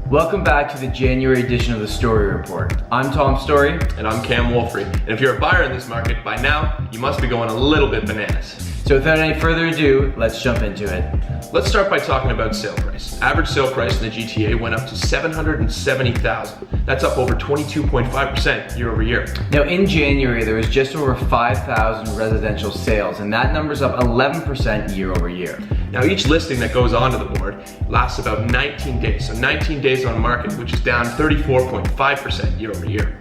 Welcome back to the January edition of the Storey Report. I'm Tom Storey. And I'm Cam Wolfrey. And if you're a buyer in this market, by now, you must be going a little bit bananas. So without any further ado, let's jump into it. Let's start by talking about sale price. Average sale price in the GTA went up to $770,000. That's up over 22.5% year over year. Now in January, there was just over 5,000 residential sales, and that number's up 11% year over year. Now each listing that goes onto the board lasts about 19 days. So 19 days on market, which is down 34.5% year over year.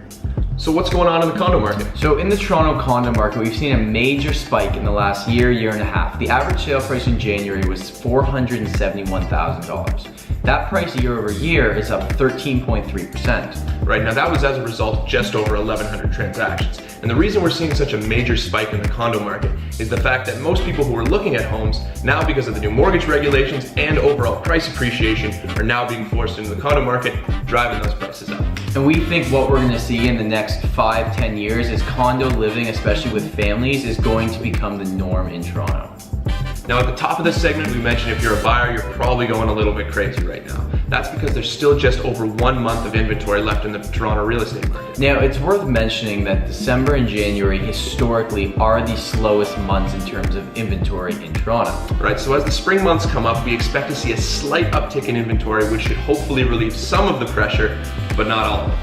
So what's going on in the condo market? So in the Toronto condo market, we've seen a major spike in the last year and a half. The average sale price in January was $471,000. That price year over year is up 13.3%. Right, now that was as a result of just over 1,100 transactions. And the reason we're seeing such a major spike in the condo market is the fact that most people who are looking at homes now, because of the new mortgage regulations and overall price appreciation, are now being forced into the condo market, driving those prices up. And we think what we're gonna see in the next 5-10 years is condo living, especially with families, is going to become the norm in Toronto. Now at the top of this segment, we mentioned if you're a buyer, you're probably going a little bit crazy right now. That's because there's still just over 1 month of inventory left in the Toronto real estate market. Now it's worth mentioning that December and January historically are the slowest months in terms of inventory in Toronto. Right, so as the spring months come up, we expect to see a slight uptick in inventory, which should hopefully relieve some of the pressure, but not all of it.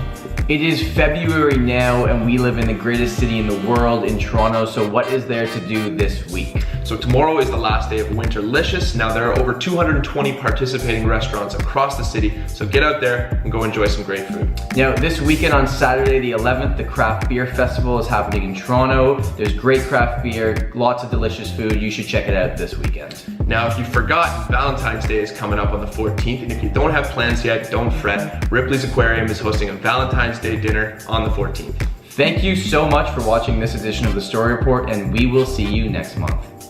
It is February now, and we live in the greatest city in the world, in Toronto, so what is there to do this week? So tomorrow is the last day of Winterlicious. Now there are over 220 participating restaurants across the city, so get out there and go enjoy some great food. Now this weekend on Saturday the 11th, the Craft Beer Festival is happening in Toronto. There's great craft beer, lots of delicious food. You should check it out this weekend. Now if you forgot, Valentine's Day is coming up on the 14th, and if you don't have plans yet, don't fret. Ripley's Aquarium is hosting a Valentine's Day dinner on the 14th. Thank you so much for watching this edition of the Storey Report, and we will see you next month.